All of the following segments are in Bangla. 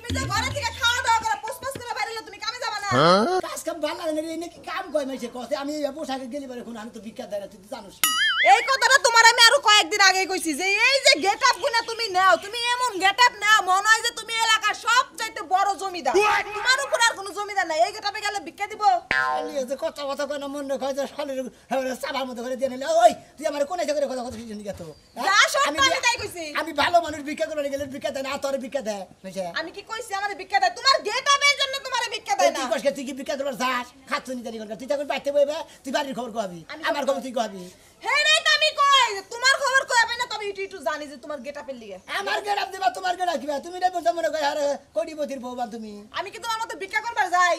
তুমি যে ঘরে থেকে খাওয়া দাওয়া করে পোস্ট করে বাইরে তুমি কামে যাবা না কাজ কাম ভালো লাগে না নাকি কাম কয় মাইছে কতে আমি এই পোশাকে গেলি বারে কোন আমি তো ভিক্ষা দেয় না তুই তো জানোস এই কথাটা তোমার আমি আরো কয়েকদিন আগে কইছি যে এই যে গেটআপ গুনা তুমি নাও তুমি এমন গেটআপ নাও মনে হয় যে তুমি এলাকার সবচাইতে বড় জমিদার তোমার উপর আর কোনো জমিদার নাই এই গেটআপে গেলে ভিক্ষা দিব খালি যে কথা কথা কয় না মনে কয় যে শালের সাবার মতো করে দিয়ে নিলে ওই তুই আমার কোন এসে করে কথা কথা শুনি গেতো যা সব আমি তাই কইছি আমি ভালো মানুষ ভিক্ষা করে গেলে ভিক্ষা দেয় না তোর ভিক্ষা দেয় বুঝছে আমি কি কইছি আমারে ভিক্ষা দেয় তোমার গেটআপের জন্য তোমারে ভিক্ষা দেয় না তুই কষ্ট তুই কি ভিক্ষা করবার যাস খাচ্ছনি জানি কর তুই তখন বাইতে বইবে তুই বাড়ির খবর কবি আমার খবর তুই কবি হ্যাঁ রে আমি কই তোমার খবর কইবে না তবে একটু একটু জানি যে তোমার গেটআপের লিগে আমার গেটআপ দিবা তোমার গেটআপ কিবা তুমি রে বলছো মনে কই আরে কোটিপতির বউবা তুমি আমি কি তোমার মতো ভিক্ষা করবার যাই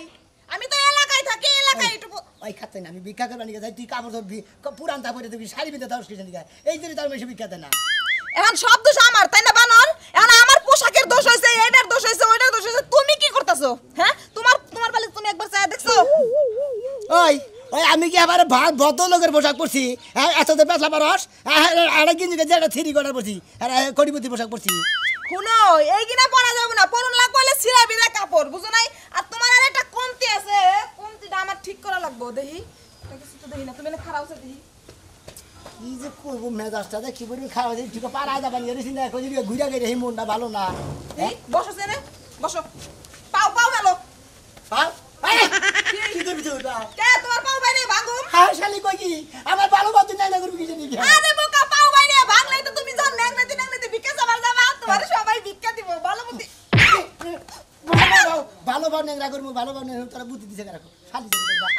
আমি তো এলাকায় থাকি এলাকায় একটু ওই খাচ্ছেন আমি ভিক্ষা করবার নিয়ে যাই তুই কাপড় ধরবি পুরান তা পরে তুই শাড়ি বিতে দাও কিসের নিয়ে এই জন্য তার মেশে ভিক্ষা দেয় না এখন সব দোষ আমার তাই না বানর এখন আমার পোশাকের দোষ হইছে এটার দোষ হইছে ওইটার দোষ হইছে তুমি কি করতেছো হ্যাঁ তোমার তোমার পালে তুমি একবার চাই দেখছো ওই ওই আমি কি আবার ভদ্র লোকের পোশাক পরছি হ্যাঁ এত তো পেছলা পারস আরে কিনছি যে একটা থ্রি কোয়ার্টার পরছি আর কোটিপতি পোশাক পরছি শুনো এই কিনা পরা যাবে না পরন লাগবে হলে সিরা বিরা কাপড় বুঝো নাই আর তোমার আর একটা কমতি আছে কমতিটা আমার ঠিক করা লাগবে দেখি কিছু তো দেখি না তুমি না খারাপ আছে দেখি কি যে করবো মেজাজটা কি করবি খাওয়া যায় ঠিক পাড়ায় যাবা নিয়ে রেছি না কই ঘুরে গেলে এই মনটা ভালো না এই বসো সেনে বসো পাও পাও গেলো পাও কি করবি তুই কে তোমার পাও বাইরে ভাঙুম হ্যাঁ শালি কই কি আমার ভালো বাদ নাই না করবি কি জানি আরে বোকা পাও বাইরে ভাঙলাই তো তুমি জান ন্যাংনাতে ভিক্ষা চাবার যাবা তোমার সবাই ভিক্ষা দিব ভালো মতি ভালো ভাব নেংরা করবো ভালো ভাব নেংরা তারা বুদ্ধি দিছে রাখো শালি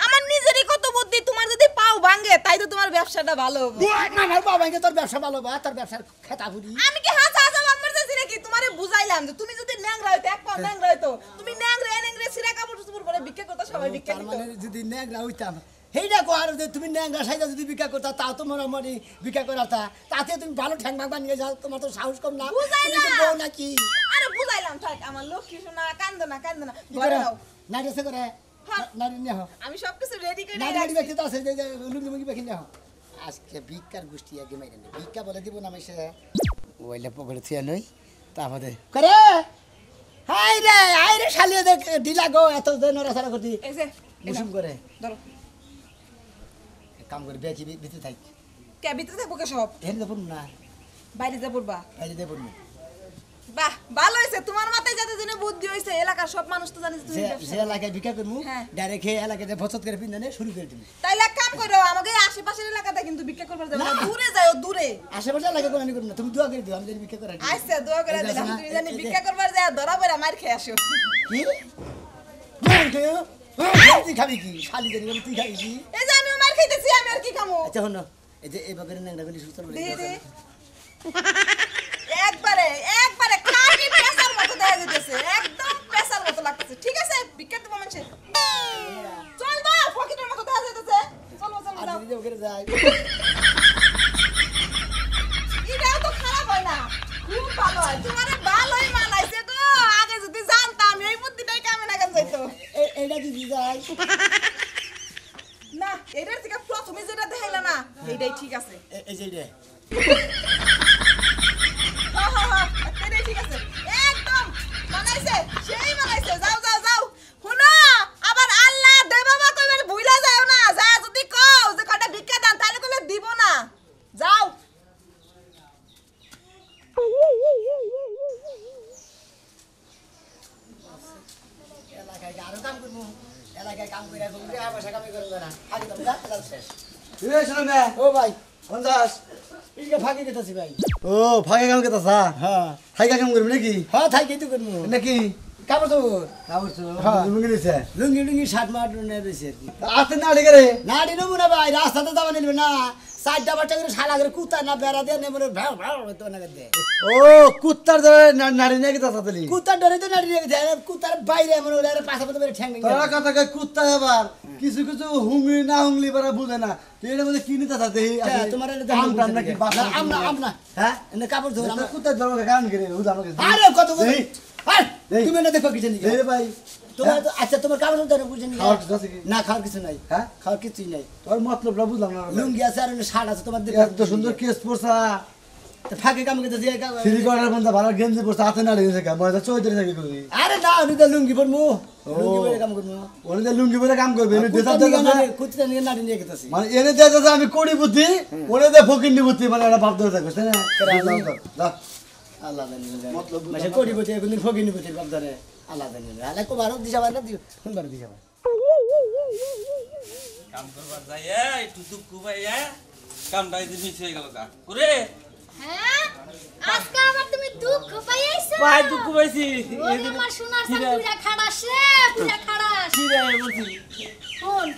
আমার নিজেরই কত বুদ্ধি তোমার যদি পাও ভাঙে তাই তো তোমার ব্যবসাটা ভালো হবে না আমার বাবাকে তোর ব্যবসা ভালো বা তোর ব্যবসার খেতা ফুরি আমি কি হাসা হাসা ভাঙবার চাইছি নাকি তোমারে বুঝাইলাম যে তুমি যদি ন্যাংরা হইতো এক পাও ন্যাংরা হইতো তুমি ন্যাংরা সিরা কাপড় চুপড় পরে ভিক্ষা করতে সবাই ভিক্ষা তার দিত মানে যদি নেংরা হইতাম হেইটা কোয়ার যে তুমি নেংরা সাইজা যদি ভিক্ষা করতা তাও তো মোটামুটি ভিক্ষা করাতা তাতে তুমি ভালো ঠ্যাং ভাগ বানিয়ে যাও তোমার তো সাহস কম না তুমি তো বউ নাকি আরে বুঝাইলাম থাক আমার লক্ষ্মী শোনা কান্দো না ঘরে নাও না রেসে করে না নিয়ে হও আমি সবকিছু রেডি করে না রাখছি ব্যক্তি তো আছে যে লুঙ্গি মুঙ্গি বেখি নিয়ে হও আজকে ভিক্ষার গোষ্ঠী আগে মাইরে নে ভিক্ষা বলে দিব না মাইসে ওইলে পকেটে থিয়া নই তারপরে করে হাই রে শালিয়ে দেখ ঢিলা গো এত নড়াচড়া করতি এই যে মুসুম করে ধরো কাম করে বেচি ভিতরে থাক কে ভিতরে থাকবো কে সব হেন দেব না বাইরে যা পড়বা এই দেব না বাহ ভালো হইছে তোমার মাথায় যাতে জন্য বুদ্ধি হইছে এলাকার সব মানুষ তো জানে যে তুমি যে এলাকায় ভিক্ষা করমু হ্যাঁ। ডাইরেক্ট এই এলাকাতে বচত করে পিন্দানে শুরু করে দিবি তাইলে এক কাম করো আমাকে আশেপাশের এলাকাতে কিন্তু ভিক্ষা করবার যাবে না দূরে যাও দূরে আশেপাশে এলাকা কোনো করব না তুমি দোয়া করে দিও আমি যদি ভিক্ষা করা আচ্ছা দোয়া করে দিলাম তুমি জানি ভিক্ষা করবার যায় ধরা পড়া মার খেয়ে আসো কি তুই খাবি কি শালি জানি তুই খাবি কি এই যে আমি মার খাইতেছি আমি আর কি খামো আচ্ছা হন এই যে এই বাগের ন্যাংরা গলি সুতর বলে দে দে একবারে খাঁটি পেশার মতো দেখা যাইতেছে একদম পেশার মতো লাগতেছে ঠিক আছে ভিক্ষা দেব মানুষে চল বা ফকিটের মতো দেখা যাইতেছে চল আর যাও যদি ওখানে যাই এটাও তো খারাপ হয় না খুব ভালো হয় তোমারে ভালোই মানাইছে গো আগে যদি জানতাম এই বুদ্ধিটাই কামে না কেন যাইতো এইটা যদি যাই না এটার থেকে প্রথমে যেটা দেখাইলা না এইটাই ঠিক আছে এই যে রে এটাই ঠিক আছে একদম মানাইছে সেই মানাইছে যাও যাও যাও শুনো আবার আল্লাহ দে বাবা কইবার ভুইলা যাও না যা যদি কও যে কটা ভিক্ষা দান তাহলে কইলে দিব না যাও এলাকায় আরো কাম করবো এলাকায় কাম করে ঘুরে পয়সা কামাই করবো না আগে তো যা এলাকা শেষ ও ভাই পঞ্চাশ ইকে ফাঁকি দিতেছি ভাই ও ফাঁকে কাম কেতা সা হ্যাঁ ফাঁকে কাম করবি নাকি হ্যাঁ থাই কিন্তু করবো নাকি কাপড় তো কাপড় তো হ্যাঁ। লুঙ্গি দিছে লুঙ্গি লুঙ্গি শার্ট মার্ট রয়েছে আর কি আসতে না আড়ে করে না নেবো না ভাই রাস্তাতে যাওয়া নিলবে না চারটা বাচ্চা করে শালা করে কুত্তা না বেড়া দিয়ে নেবো ভ্যাও ভ্যাও তো না দে ও কুত্তার ধরে নাড়ি নাকি তা সাতলি কুত্তার ডরে তো নাড়ি রেখে দেয় কুত্তার বাইরে এমন ওরা পাশাপাশি বেড়ে ঠ্যাং তোরা কথা কয় কুত্তা আবার কিছু কিছু হুংলি না হুংলি পারা বুঝে না তুই এর মধ্যে কি নিতে সাথে তোমার আম টাম নাকি বাসা আমনা আমনা হ্যাঁ এনে কাপড় ধোয়া আমরা কুত্তার ধর্ম কারণ করে উদা আমাকে আরে কত বড় এই, আরে এই। তুমি না দেখো কিছু নেই এই রে ভাই তোমার তো আচ্ছা তোমার কাপড় ধরে বুঝেন খাওয়ার কিছু আছে কি? না খাওয়ার কিছু নাই হ্যাঁ খাওয়ার কিছুই নাই তোর মতলবটা বুঝলাম না লুঙ্গি আছে আর শার্ট আছে তোমার এত সুন্দর কেস পরছা তো ফাঁকে কাম করতে দিয়ে সিঁড়ি করার বন্ধা ভালো গেঞ্জি পরছে হাতে নাড়ি দিয়েছে কাম মজা চৌধুরী থেকে করি আরে না উনি তো লুঙ্গি পরমু লুঙ্গি পরে কাম করমু ওনে যে লুঙ্গি পরে কাম করবে এনে দেশা দেশা কুচটা নিয়ে নাড়ি নিয়ে গেতাছি মানে এনে দেশা আমি কোড়ি বুদ্ধি ওনে যে ফকিন্নি বুদ্ধি মানে এটা ভাব ধরে থাকবে তাই না যা আল্লাহ জানে মতলব মানে কোটি বতে কোনদিন ফকিনি বতে বাপ জানে আল্লাহ জানে আলে কো বারো দিশা বানা দিও কোন বার দিশা কাম করবার যাই একটু দুঃখ ভাই কামটা এই মিস হয়ে গেল কা করে হ্যাঁ আজকে আবার তুমি দুঃখ পাইছো পাই দুঃখ পাইছি ওরে আমার সোনার সাথে পুরা খাড়াস রে পুরা খাড়াস কি রে বলছি কোন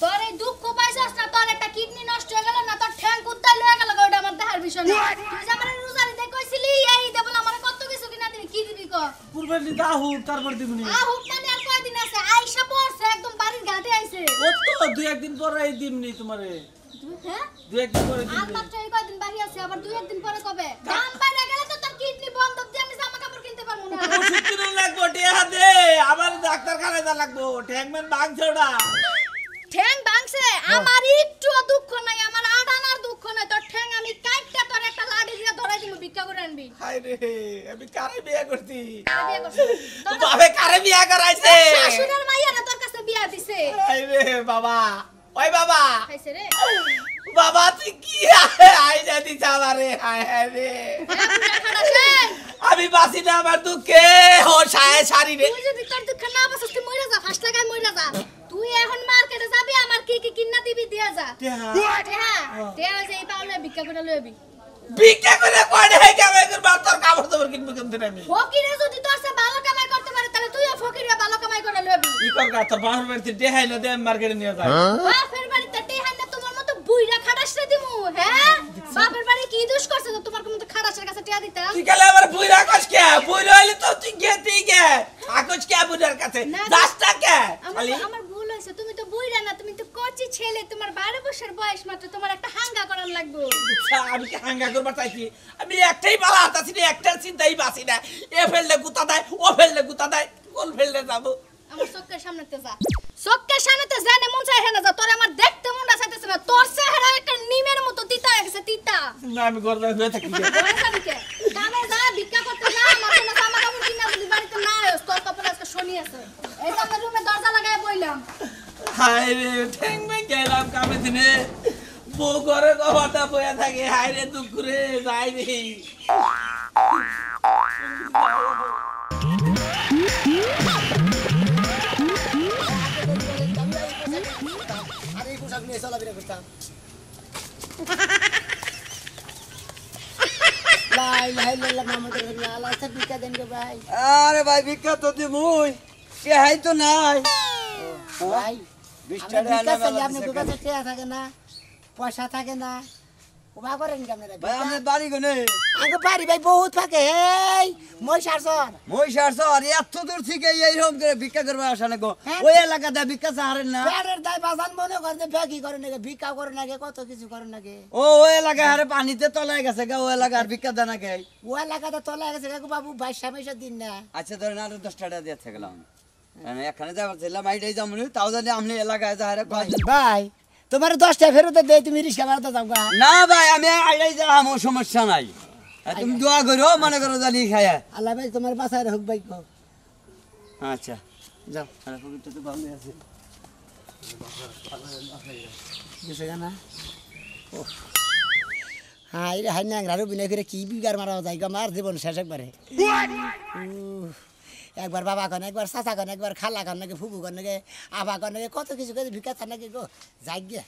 তোর এই দুঃখ পাইছস না তোর একটা কিডনি নষ্ট হয়ে গেল না তোর ঠ্যাং কুত্তায় লয়ে গেল ওটা আমার দেখার বিষয় না তুই যে আমার রোজারি দে কইছিলি এই দেব না আমার কত কিছু কিনা দিবি কি দিবি ক পূর্বের দাহু তারপর দিবনি হুক মানে আর কয়দিন আছে আইসা পড়ছে একদম বাড়ির ঘাটে আইছে ও তো দুই একদিন পরে দিমনি তোমারে হ্যাঁ দুই একদিন পরে আর দিমনি মাত্র এই কয়দিন বাকি আছে আবার দুই একদিন পরে কবে দাম বাইরে গেলে তো তোর কিডনি বন্ধ দিয়ে আমি জামা কাপড় কিনতে পারবো না ওষুধ কিনে লাগবো টিয়া দে আবার ডাক্তারখানায় যা লাগবো ট্যাংম্যান ভাঙছে ওটা ঠ্যাং ভাঙছে আমার একটু দুঃখ নাই আমার আডানার দুঃখ নাই তোর ঠ্যাং আমি কাইটটা তোর একটা লাঠি দিয়ে ধরাই দিব ভিক্ষা করে আনবি হায় রে আমি কারে বিয়ে করছি কারে বিয়ে করছিস? তোর বাবে কারে বিয়ে করাইছে শাশুড়ির মাইয়া না তোর কাছে বিয়া দিছে হায় রে বাবা ওই বাবা খাইছে রে বাবা তুই কি আই জানি আমারে হায় হায় রে আমি বাসি না আমার দুঃখে ও সায় সারি রে তুই যদি তোর দুঃখ না বাসস তুই মইরা যা ফাঁস লাগায় মইরা যা তুই এখন মার্কেটে যাবি আমার কি কি কিনা দিবি দিয়া যা টেহা যে এই পাউলে ভিক্ষা করে লইবি ভিক্ষা করে কয়টা হে কামাই করব তোর কাপড় তোর কিনবো কিনতে আমি ফকিরে যদি তোর সে ভালো কামাই করতে পারে তাহলে তুইও ফকিরে ভালো কামাই করে লইবি কি কর গা তোর বাবার বাড়িতে দেখাইলো দে মার্কেটে নিয়ে যায় বাপের বাড়িতে টেহা না তোমার মতো বুইড়া খাড়াস রে দিমু হ্যাঁ বাপের বাড়ি কি দোষ করছে তো তোমার মতো খাড়াসের কাছে টেহা দিতাম তুই গেলে আবার বুই রাখস কে বুই রইলে তো তুই গেতেই গে আকজ কে বুইরার কাছে যাসটা কে খালি আমার ভুল হইছে তুমি তো বুইড়া না তুমি তো কচি ছেলে তোমার 12 বছর বয়স মাত্র তোমার একটা হাঙ্গা করার লাগবে আমি কি হাঙ্গা করবার চাইছি আমি একটাই বালা হাতাছি না একটার চিন্তাই বাসি না এ ফেললে গুতা দেয় ও ফেললে গুতা দেয় কোন ফেললে যাবো আমার চোখের সামনেতে যা চোখের সামনেতে যা না মন চাই হেনা যা তোর আমার দেখতে মন চাইতেছে না তোর চেহারা একটা নিমের মতো তিতা হয়ে গেছে তিতা না আমি গর্দায় হয়ে থাকি কামে যা ভিক্ষা করতে যা মাঝে মাঝে আমার কাপড় কিনা যদি বাড়িতে না আয়স তোর কাপড় আজকে শনি আছে এই যে আমার রুমে দরজা লাগায় বইলাম হায় রে ঠ্যাং মে গেলাম কামে দিনে বউ ঘরে কবাটা বয়া থাকে হায় রে দুঃখ রে যাই রে আরে এই পোশাক নিয়ে চলাফেরা করতাম লাই লাই লাই মামাদের না আল্লাহ সব ভিক্ষা দেন গো ভাই আরে ভাই ভিক্ষা তো দি মুই কে হাই তো নাই ভাই 20 আমরা টাকা ভিক্ষা চাইলে আনা আপনি কাছে টাকা থাকে না পয়সা থাকে না ওবা করেন কি আপনারা ভাই আমাদের বাড়ি গনে আগে বাড়ি ভাই বহুত থাকে এই মই সারছর মই সারছ আর এত দূর থেকে এইরকম করে ভিক্ষা করবে আসা না গো হ্যাঁ। ওই এলাকাতে ভিক্ষা চাহারেন না পেটের দায় বাজান মনে করে যে ফেকি করে নাকি ভিক্ষা করে নাকি কত কিছু করে নাকি ও ওই এলাকায় আরে পানিতে তলায় গেছে গা ও এলাকা আর ভিক্ষা দেনা কে ও এলাকাতে তলা গেছে কাকু বাবু 22 দিন না আচ্ছা ধরেন আরো 10 টাকা দিয়ে থাকলাম আমি এখানে যাবার ছিলাম আইটাই যামনি তাও জানি আপনি এলাকায় যাহারে কয় ভাই তোমার 10 টাকা ফেরত দেই তুমি রিকশা ভাড়াতে যাও গা না ভাই আমি আইটাই যাম ও সমস্যা নাই আর তুমি দোয়া করো মনে করো জানি খায়া আল্লাহ ভাই তোমার বাসায় হোক ভাই কো আচ্ছা যাও আরে পকেটটা তো ভালো আছে গেছে না ও হাই রে হাই ন্যাংরারও বিনয় করে কি বিগার মারা যায় গা মার জীবন শেষ একবারে একবার বাবা কন একবার চাচা কন একবার খালা কন নাকি ফুবু কন নাকি আবা কন নাকি কত কিছু করে ভিক্ষা চান নাকি গো যাই গে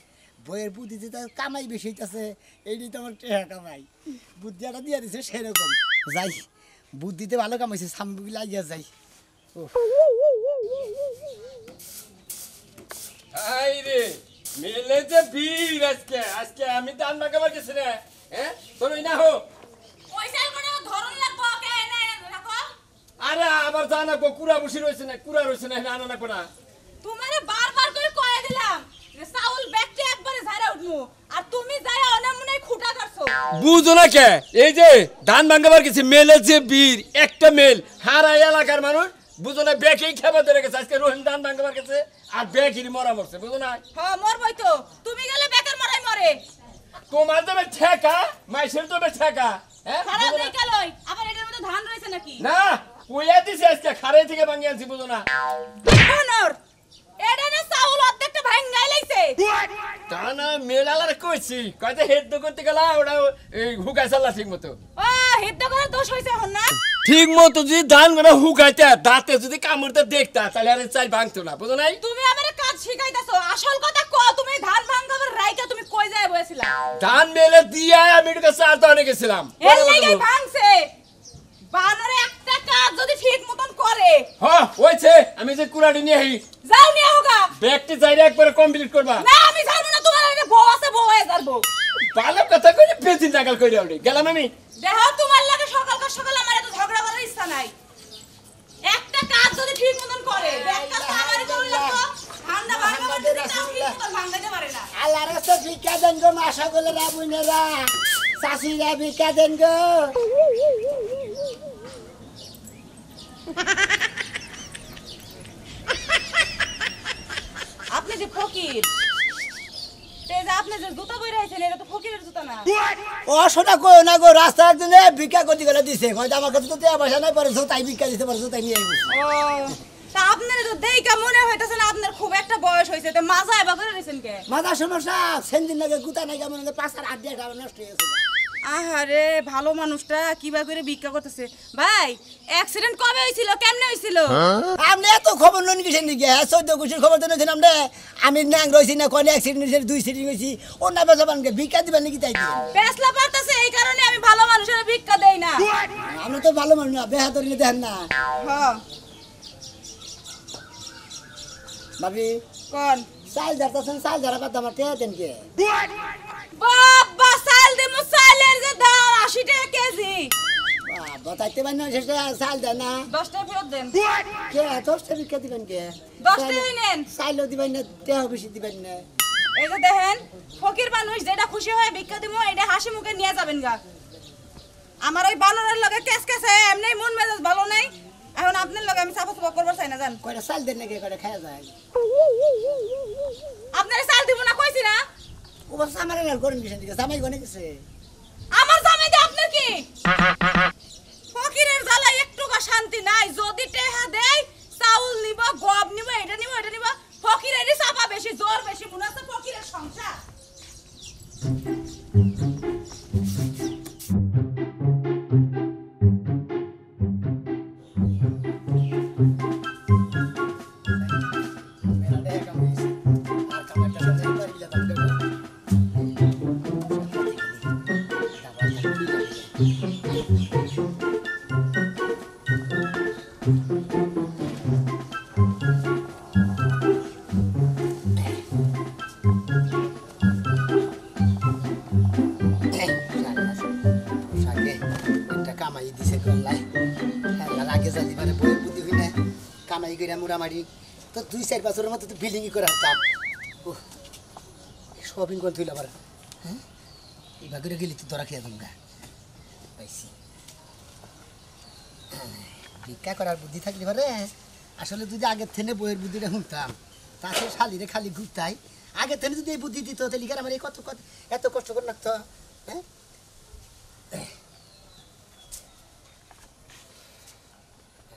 বইয়ের বুদ্ধিতে তো কামাই বেশি হইতেছে এইটাই তো আমার টেহা কামাই বুদ্ধিটা দিয়ে দিছে সেরকম যাই বুদ্ধিতে ভালো কামাইছে সামগুলি লাগিয়া যাই ও আই রে মেলে যে বীর আজকে আমি দান মাগাবার গেছি রে হ্যাঁ তোর না হো পয়সার কোনো ধরন লাগবো কে এনে রাখো আরে আবার জানা গো কুড়া বসি রইছে না কুড়া রইছে না আনা না কোনা তোমারে বারবার করে কয়ে দিলাম যে চাউল ব্যাগটি একবারে ঝাড়া উঠমু আর তুমি যাই অনামনে খুঁটা করছো বুঝো না কে এই যে ধান ভাঙাবার গেছি মেলে যে বীর একটা মেল হারা এলাকার মানুষ বুঝো না ব্যাগেই খাবার ধরে গেছে আজকে রোহিন ধান ভাঙাবার গেছে আর ব্যাগেরই মরা মরছে বুঝো না হ্যাঁ মরবই তো তুমি গেলে বেকার মরাই মরে তোমার দেবে ঠেকা মাইসের দেবে ঠেকা হ্যাঁ খারাপ বুঝো না? দেখা লই আবার এটার মধ্যে ধান রয়েছে নাকি না কইয়া দিছে আজকে খারে থেকে ভাঙি আনছি বুঝো না কোনর এটা না চাউল অর্ধেকটা ভাঙাই লাইছে তা না মেলালার কইছি কয়তে হেড করতে গেলা ওটা এই হুকা চালা ঠিক মতো ও হেদ্দ করে দোষ হইছে এখন না ঠিক মতো যদি ধান গুলো হুকাইতে দাঁতে যদি কামড়তে দেখতা তাহলে আর চাই ভাঙতো না বুঝো নাই তুমি আমারে কাজ শিখাইতাছো আসল কথা ক তুমি ধান ভাঙাবার রাইকা তুমি কই যায় বলেছিলা ধান মেলে দিয়া আমি এর কাছে আর তো অনেক গেছিলাম এর লাগি ভাঙছে বানরে একটা কাজ যদি ঠিক মতন করে হ্যাঁ হইছে আমি যে কুড়াটি নিয়ে আই যাও নিয়ে হোগা ব্যাগটি যাইরে একবারে কমপ্লিট করবা না আমি জানো না তোমার একটা বউ আছে বউ হয়ে যাবো ভালো কথা কইলে পেছিন নাগাল কইরা ওরে গেলাম আমি দেখো তোমার লাগে সকাল আমার এত ঝগড়া করার ইচ্ছা নাই একটা কাজ যদি ঠিক মতন করে একটা আমারই করলে তো ঠান্ডা ভাঙাবার যদি কাজ ঠিক মতন ভাঙাইতে পারে না আল্লাহর কাছে ভিক্ষা দেন গো মা সকলেরা বুনেরা চাষিরা ভিক্ষা দেন গো আপনি যে ফকির তেজ আপনি যে জুতা বই রাখছেন এটা তো ফকিরের জুতা না ও শোনা কো না গো রাস্তা একজনে ভিক্ষা করতে গেলে দিছে কয় আমার কাছে তো দেয়া পয়সা নাই পরে তাই ভিক্ষা দিতে পারে তাই নিয়ে আইবো ও তা আপনার তো দেইকা মনে হইতাছে না আপনার খুব একটা বয়স হইছে তো মাজা এবা করে রইছেন কে মাথা সমস্যা সেনদিন লাগে গুতা নাই কেমন পাঁচার আট দিয়ে নষ্ট হয়ে গেছে আহারে ভালো মানুষটা কিবা করে ভিক্ষা করতেছে ভাই অ্যাক্সিডেন্ট কবে হইছিল কেমনে হইছিল আপনি এত খবর লন কিসের নিকে 14 গুছির খবর তো নিছেন আপনি আমি ন্যাং রইছি না কোন অ্যাক্সিডেন্ট হইছে 2 সিটিং হইছি অন্য বেজবানকে ভিক্ষা দিবেন নাকি তাই দিয়ে পেছলা পারতাছে এই কারণে আমি ভালো মানুষের ভিক্ষা দেই না আমরা তো ভালো মানুষ না বেহাদরি দেখেন না হ্যাঁ ভাবি কোন চাল যাচ্ছেন চাল যারা বাদ আমার টেয়া দেন কে বাবা সাল দিমু সালের যে দাম 80 টাকা কেজি বতাইতে পারেন না শেষে চাল দেন না 10 টাকা ফেরত দেন কে 10 টাকা ভিক্ষা দিবেন কে 10 টাকা নেন চাইলেও দিবেন না টেয়া বেশি দিবেন না এই যে দেখেন ফকির মানুষ যেটা খুশি হয় ভিক্ষা দিমু এটা হাসি মুখে নিয়ে যাবেন গা আমার ওই বানরের লগে কেস কেসে এমনি মন মেজাজ ভালো নাই এখন আপনার লগে আমি সাফা সাফা করবার চাই না জান কয়টা চাল দেন নাকি কয়টা খাওয়া যায় আপনারে সাল দিব না কইছি না ও বাস আমার না করেন কিসের দিকে জামাই গনে গেছে আমার জামাই দিয়ে আপনার কি ফকিরের জ্বালা একটু শান্তি নাই যদি টেহা দেয় চাউল নিব গব নিব এটা নিব ফকিরেরই চাপা বেশি জোর বেশি মনে আছে ফকিরের সংসার মোটামুটি তো 2-4 বছরের মতো তো বিল্ডিং করে আসতাম শপিং করে তুই আবার হ্যাঁ এবার করে গেলি তো তোরা খেয়ে তোমরা পাইছি ভিক্ষা করার বুদ্ধি থাকলে পারে আসলে যদি আগের থেকে বইয়ের বুদ্ধিটা শুনতাম তাতে শালিরে খালি ঘুরতাই আগের থেকে যদি এই বুদ্ধি দিত তাহলে লিখার আমার এই কত এত কষ্ট করে লাগতো হ্যাঁ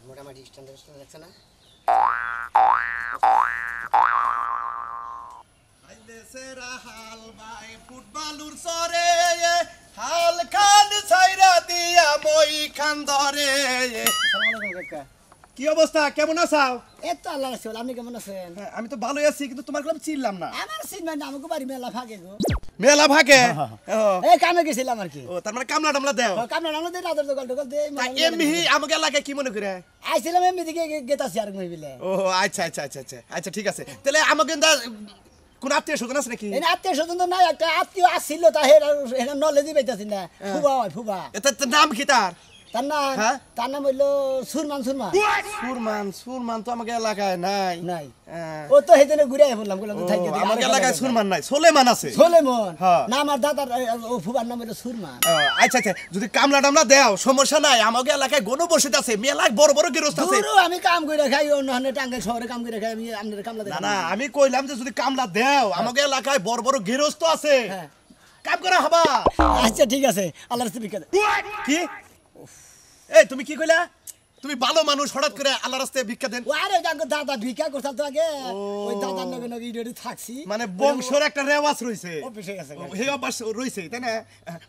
মোটামুটি স্ট্যান্ডার্ড লাগছে না দেশেরা হাল বাই ফুটবলুর সরে হাল খান ছাইরা দিয়া মই খান ধরে আসসালামু আলাইকুম কাকা কি অবস্থা কেমন আছাও এই তো আল্লাহ রাখছে আপনি কেমন আছেন আমি তো ভালোই আছি কিন্তু তোমার কোনো চিনলাম না আমার সিনেমা না আমাকে বাড়ি মেলা ফাঁকে গো মেলা ভাগে এই কামে গেছিলাম আর কি ও তার মানে কামলা টামলা দেও কামনা নাম দেই রাতের দোকান টোকাল দেই এমনি আমাকে এলাকায় কি মনে করে আইছিলাম এমনি দিকে গেতাছি আর মহিবিলে ও আচ্ছা আচ্ছা আচ্ছা আচ্ছা আচ্ছা ঠিক আছে তাহলে আমাকে কোন আত্মীয় স্বজন আছে নাকি এই আত্মীয় স্বজন তো নাই একটা আত্মীয় আসছিল তা হেরা নলেজই পাইতাছি না ফুবা হয় ফুবা এটা নাম কি তার তার নাম হইলো সুরমান সুরমান তো আমাকে এলাকায় নাই নাই ও তো হেজনে ঘুরে বললাম তো থাকি আমাকে এলাকায় সুরমান নাই সোলেমান আছে সোলেমন না আমার দাদার ও ফুবার নাম হইলো সুরমান আচ্ছা আচ্ছা যদি কামলা টামলা দেও সমস্যা নাই আমাকে এলাকায় গণবসতি আছে মেলায় বড় বড় গৃহস্থ আছে আমি কাম করে খাই অন্য টাঙ্গাইল শহরে কাম করে খাই আমি আপনাদের কামলা না না আমি কইলাম যে যদি কামলা দেও আমাকে এলাকায় বড় বড় গৃহস্থ আছে কাম করা হবা আচ্ছা ঠিক আছে আল্লাহর রাস্তায় ভিক্ষা দেন কি এই তুমি কি কইলা তুমি ভালো মানুষ হঠাৎ করে আল্লাহর রাস্তায় ভিক্ষা দেন আরে জাগো দাদা ভিক্ষা করছাল তো আগে ওই দাদার নগে নগে ইডি থাকছি মানে বংশের একটা রেওয়াজ রইছে অফিসে গেছে হে অভ্যাস রইছে তাই না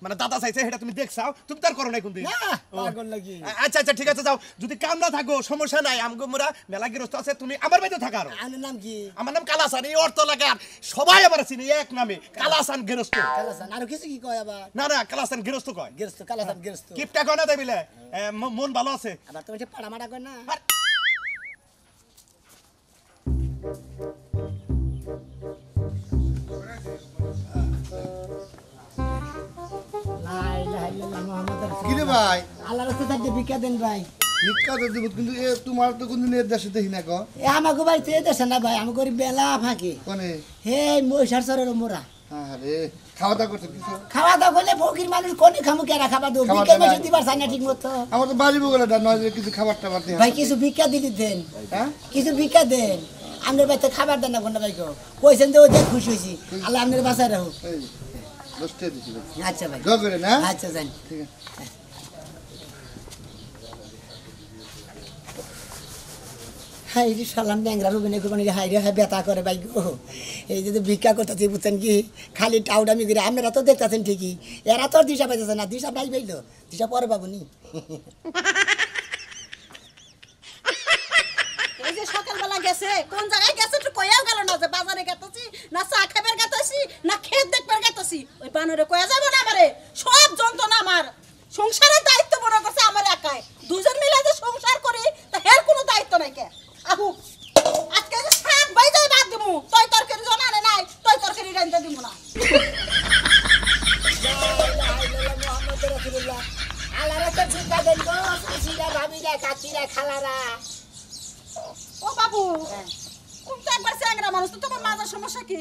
মানে দাদা চাইছে সেটা তুমি দেখছাও তুমি তার করো নাই কোনদিন না পাগল লাগি আচ্ছা আচ্ছা ঠিক আছে যাও যদি কাম না থাকো সমস্যা নাই আমগো মোরা মেলা গৃহস্থ আছে তুমি আমার বাড়িতে থাকা আর আমার নাম কি আমার নাম কালাসান এই অর্থ লাগে আর সবাই আমার চিনি এক নামে কালাসান গৃহস্থ কালাসান আর কিছু কি কয় আবার না না কালাসান গৃহস্থ কয় গেরস্ত কালাসান গেরস্ত কিপটা কয় না দেবিলে মন ভালো আছে আবার তুমি পাড়া মারা কয় না লা ইলাহা ইল্লাল্লাহ মুহাম্মাদুর রাসূলুল্লাহ কি রে ভাই আল্লাহর রাস্তায় ভিক্ষা দেন ভাই ভিক্ষা তো দিব কিন্তু এ তোমার তো কোনদিন এর দেশে দেখি না কো এ আমাকে বাড়িতে দেশে না ভাই আমি করি বেলা ফাঁকি কোনে হে মহিষার সরের মোরা আরে খাওয়া দাওয়া করতে কিছু খাওয়া দাওয়া করলে ফকির মানুষ কোনে খামু কেরা খাবার দেবো খাবার ভিক্ষা দাও বেশি না। দিবার চাই না ঠিক মতো আমার তো বাড়ি বগলে নয় যে কিছু খাবার টাবার দিয়ে ভাই কিছু ভিক্ষা দিলি দেন হ্যাঁ কিছু ভিক্ষা দেন আপনার বাড়িতে খাবার দেন না কোন ভাই কইছেন যে ওই খুশি হয়েছি আল্লাহ আপনার বাসায় রাখো এই 10 টাকা দিছি আচ্ছা ভাই দোয়া করে না আচ্ছা যান ঠিক আছে হাই রে সালাম ব্যাংরা রুবিনে কোরবানি হাই রে হাই ব্যথা করে ভাই গো এই যে ভিক্ষা করতেছি বুঝছেন কি খালি টাউডামি করে আপনারা তো দেখতেছেন ঠিকই এরা তো আর দিশা পাইতেছে না দিশা পাই পাইলো দিশা পরে পাবো নি এই যে সকালবেলা গেছে কোন জায়গায় গেছে একটু কইয়াও গেল না যে বাজারে গেতেছি না চা খাবার গেতেছি না ক্ষেত দেখবার গেতেছি ওই বানরে কয়া যাবো না আমারে সব যন্ত্রণা আমার সংসারের দায়িত্ব বড় করছে আমার একাই দুজন মিলে যে সংসার করি তা হের কোনো দায়িত্ব নাই কে আহু আজকে যে সাত বাইজাই বাদ দিমু তই তরকারি জানানে নাই তই তরকারি রাইন্দা দিমু না ও বাবু তুমি তো একবার চ্যাংরা মানুষ তো তোমার মাথার সমস্যা কি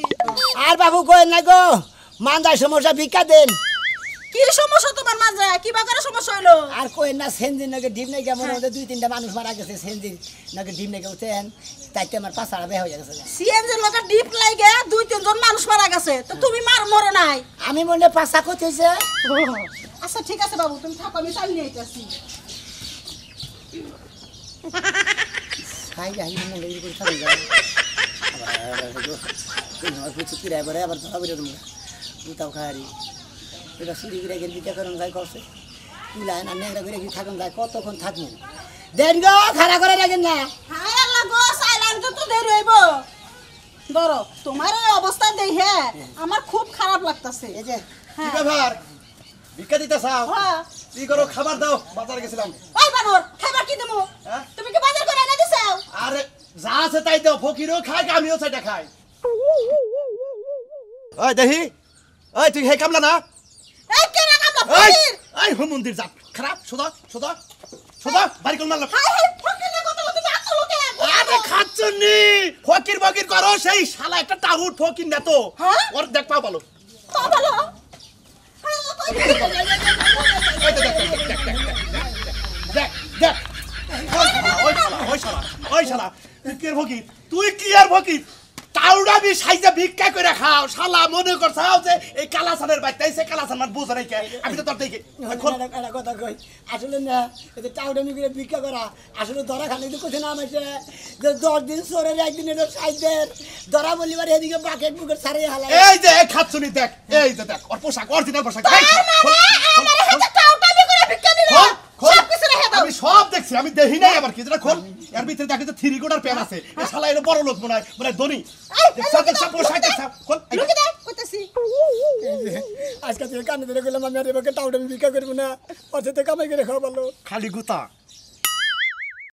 আর বাবু কই না গো মান্দার সমস্যা ভিক্ষা দেন কি সমস্যা তোমার মাঝে কি বাগারে সমস্যা হইলো আর কই না সেনদিন নাকি ডিম নাকি আমার ওদের 2-3টা মানুষ মারা গেছে সেনদিন নাকি ডিম নাকি উঠেন তাইতে আমার পাছাড়া বের হয়ে গেছে সিএনজি লগা ডিপ লাগে 2-3 জন মানুষ মারা গেছে তো তুমি মরে নাই আমি মনে পাছা কইতেছে আচ্ছা ঠিক আছে বাবু তুমি থাকো আমি চাল নিয়ে আইতাছি খাই যাই মনে লাগি করে খাই যাই আবার কিছু কিরায় পরে আবার ধরা বেরো তোমরা দুটাও খাহারি এটা সিঁড়ি গিরে গেলে বিটা করুন যায় করছে তুলায় না নেংরা করে কি থাকুন যায় কতক্ষণ থাকবো দেন গো খাড়া করে রাখেন না হায় আল্লাহ গো সাইলান তো দেরি হইব ধরো তোমার এই অবস্থা দেখে আমার খুব খারাপ লাগতাছে এই যে কি ব্যাপার ভিক্ষা দিতে চাও হ্যাঁ কি করো খাবার দাও বাজারে গেছিলাম ওই বানর খাবার কি দেবো হ্যাঁ? তুমি কি বাজার করে এনে দিছো আরে যা আছে তাই দাও ফকিরও খায় আমিও সেটা খাই ওই দেখি ওই তুই হে কামলা না এই কে রাখাবো ওই ফকির ওই হো মন্দির যা খারাপ সোদা সোদা সোদা বাড়ি কোন মারলাম হায় হায় ফকির না কথা তুমি আসো লোকে আরে খাচ্ছনি ফকির বকির করো সেই শালা একটা টাউট ফকির না তো হ্যাঁ? ওর দেখ পাও ভালো তো ভালো হায় আল্লাহ কই ওই দেখ দেখ দেখ ওই শালা তুই কি আর ফকির তুই কি আর ফকির টাউডাবি সাইজে ভিক্ষা করে খাও শালা মনে করছাও যে এই কালাসানের বাইতে সে কালাসান মান বুঝ নাই কে আমি তো তোর দেখি একটা কথা কই আসলে না এই যে টাউডামি করে ভিক্ষা করা আসলে ধরা খালি তো কোথায় নাম আছে যে 10 দিন সরের একদিন এটা সাইজের ধরা বলিবার এদিকে বাকেট বুকের সারিয়ে হালা এই যে খাচ্ছনি দেখ এই যে দেখ ওর পোশাক অরিজিনাল পোশাক আমার হাতে টাউটামি করে ভিক্ষা দিল সব কিছু রেখে দাও আমি সব দেখছি আমি দেখি নাই আবার কি যেটা খোল এর ভিতরে দেখে যে 3 কোটার প্যান আছে এ শালা এর বড় লোক মনে হয় মানে ধনী দেখছ পোশাক দেখছ খোল লুকি দে কইতাছি আজকে তুই কানে ধরে গেলাম আমি আর এবারে টাউডামি ভিক্ষা করবো না ওর সাথে কামাই করে খাওয়া ভালো খালি গুতা